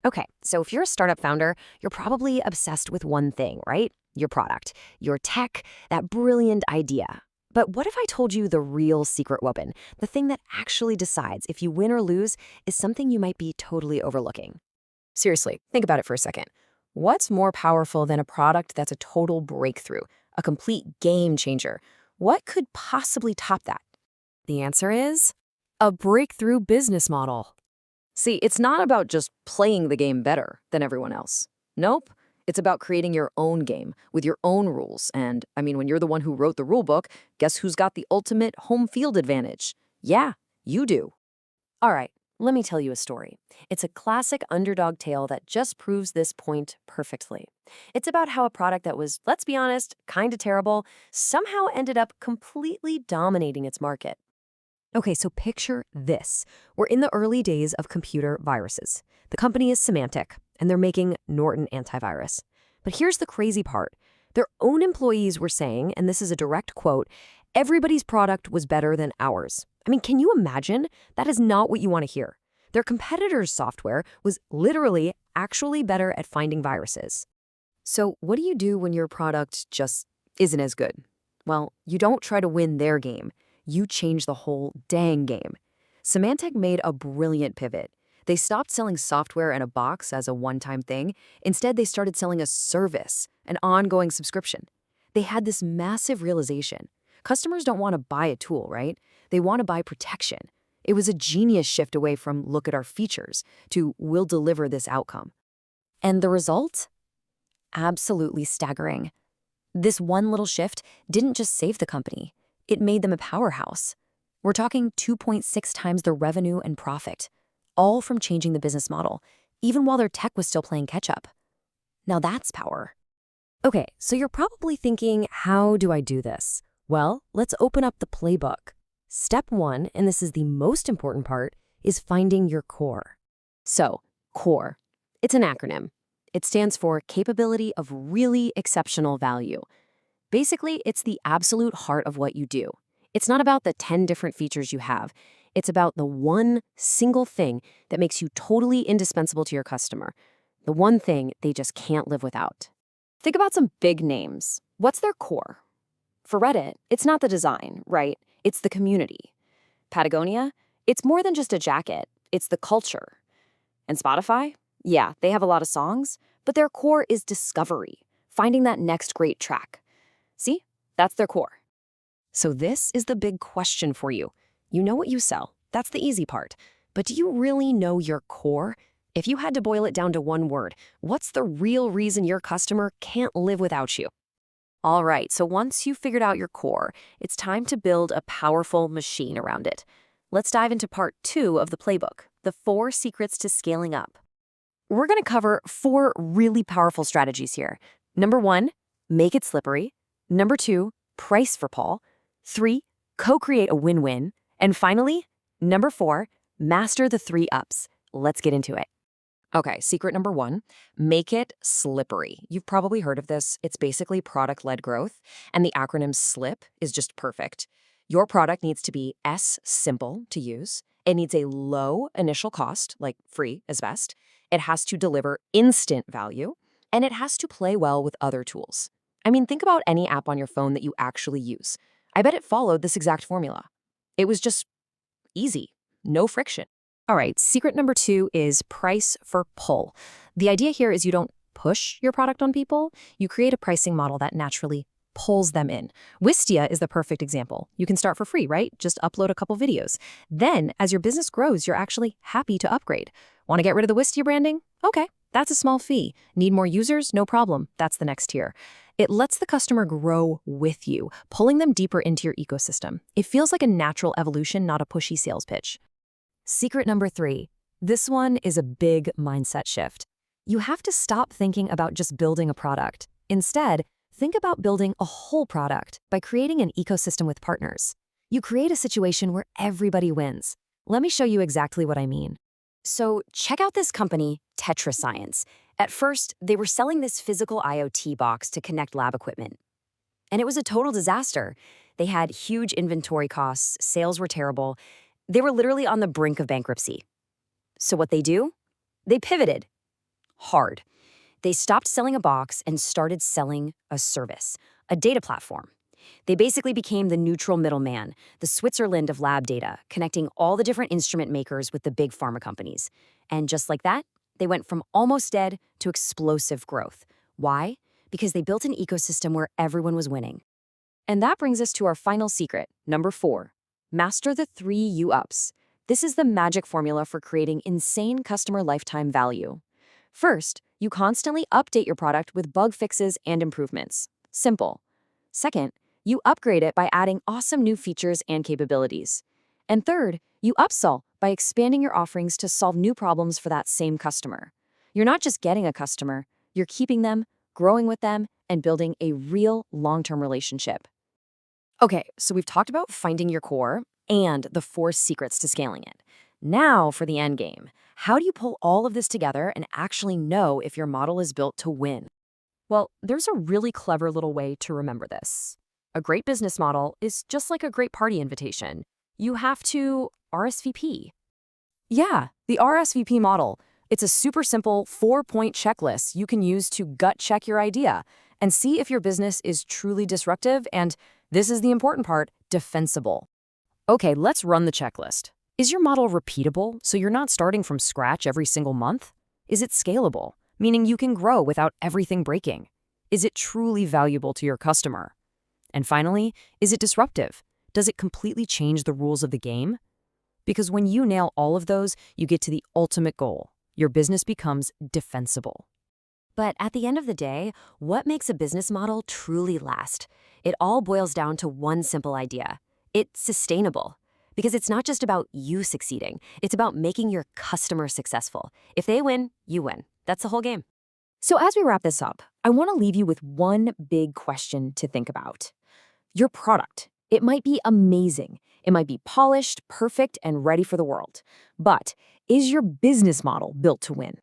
Okay, so if you're a startup founder, you're probably obsessed with one thing, right? Your product, your tech, that brilliant idea. But what if I told you the real secret weapon, the thing that actually decides if you win or lose, is something you might be totally overlooking? Seriously, think about it for a second. What's more powerful than a product that's a total breakthrough, a complete game changer? What could possibly top that? The answer is a breakthrough business model. See, it's not about just playing the game better than everyone else. Nope. It's about creating your own game with your own rules. And I mean, when you're the one who wrote the rule book, guess who's got the ultimate home field advantage? Yeah, you do. All right, let me tell you a story. It's a classic underdog tale that just proves this point perfectly. It's about how a product that was, let's be honest, kind of terrible, somehow ended up completely dominating its market. Okay, so picture this. We're in the early days of computer viruses. The company is Symantec, and they're making Norton antivirus. But here's the crazy part. Their own employees were saying, and this is a direct quote, everybody's product was better than ours. I mean, can you imagine? That is not what you want to hear. Their competitors' software was literally actually better at finding viruses. So what do you do when your product just isn't as good? Well, you don't try to win their game. You change the whole dang game. Symantec made a brilliant pivot. They stopped selling software in a box as a one-time thing. Instead, they started selling a service, an ongoing subscription. They had this massive realization. Customers don't want to buy a tool, right? They want to buy protection. It was a genius shift away from look at our features to we'll deliver this outcome. And the result? Absolutely staggering. This one little shift didn't just save the company. It made them a powerhouse. We're talking 2.6 times their revenue and profit, all from changing the business model, even while their tech was still playing catch-up. Now that's power. Okay, so you're probably thinking, how do I do this? Well, let's open up the playbook. Step 1, and this is the most important part, is finding your core. So, CORE. It's an acronym. It stands for Capability of Really Exceptional Value. Basically, it's the absolute heart of what you do. It's not about the 10 different features you have. It's about the one single thing that makes you totally indispensable to your customer. The one thing they just can't live without. Think about some big names. What's their core? For Reddit, it's not the design, right? It's the community. Patagonia, it's more than just a jacket. It's the culture. And Spotify? Yeah, they have a lot of songs, but their core is discovery, finding that next great track. See? That's their core. So this is the big question for you. You know what you sell. That's the easy part. But do you really know your core? If you had to boil it down to one word, what's the real reason your customer can't live without you? All right, so once you've figured out your core, it's time to build a powerful machine around it. Let's dive into part 2 of the playbook, the 4 secrets to scaling up. We're going to cover 4 really powerful strategies here. Number 1, make it slippery. Number 2, price for Paul. 3, co-create a win-win. And finally, number 4, master the 3 ups. Let's get into it. Okay, secret number 1, make it slippery. You've probably heard of this. It's basically product-led growth, and the acronym SLIP is just perfect. Your product needs to be simple to use. It needs a low initial cost, like free is best. It has to deliver instant value, and it has to play well with other tools. I mean, think about any app on your phone that you actually use. I bet it followed this exact formula. It was just easy, no friction. All right, secret number 2 is price for pull. The idea here is you don't push your product on people. You create a pricing model that naturally pulls them in. Wistia is the perfect example. You can start for free, right? Just upload a couple videos. Then, as your business grows, you're actually happy to upgrade. Want to get rid of the Wistia branding? Okay, that's a small fee. Need more users? No problem. That's the next tier. It lets the customer grow with you, pulling them deeper into your ecosystem. It feels like a natural evolution, not a pushy sales pitch. Secret number 3. This one is a big mindset shift. You have to stop thinking about just building a product. Instead, think about building a whole product by creating an ecosystem with partners. You create a situation where everybody wins. Let me show you exactly what I mean. So check out this company, TetraScience. At first, they were selling this physical IoT box to connect lab equipment. And it was a total disaster. They had huge inventory costs, sales were terrible. They were literally on the brink of bankruptcy. So what they do? They pivoted. Hard. They stopped selling a box and started selling a service, a data platform. They basically became the neutral middleman, the Switzerland of lab data, connecting all the different instrument makers with the big pharma companies. And just like that, they went from almost dead to explosive growth. Why? Because they built an ecosystem where everyone was winning. And that brings us to our final secret, number 4. Master the 3 U-Ups. This is the magic formula for creating insane customer lifetime value. First, you constantly update your product with bug fixes and improvements. Simple. Second, you upgrade it by adding awesome new features and capabilities. And third, you upsell by expanding your offerings to solve new problems for that same customer. You're not just getting a customer, you're keeping them, growing with them, and building a real long-term relationship. Okay, so we've talked about finding your core and the 4 secrets to scaling it. Now for the end game. How do you pull all of this together and actually know if your model is built to win? Well, there's a really clever little way to remember this. A great business model is just like a great party invitation. You have to RSVP. Yeah, the RSVP model. It's a super simple 4-point checklist you can use to gut check your idea and see if your business is truly disruptive and, this is the important part, defensible. Okay, let's run the checklist. Is your model repeatable, so you're not starting from scratch every single month? Is it scalable, meaning you can grow without everything breaking? Is it truly valuable to your customer? And finally, is it disruptive? Does it completely change the rules of the game? Because when you nail all of those, you get to the ultimate goal. Your business becomes defensible. But at the end of the day, what makes a business model truly last? It all boils down to one simple idea. It's sustainable. Because it's not just about you succeeding, it's about making your customer successful. If they win, you win. That's the whole game. So as we wrap this up, I want to leave you with one big question to think about. Your product, it might be amazing. It might be polished, perfect, and ready for the world. But is your business model built to win?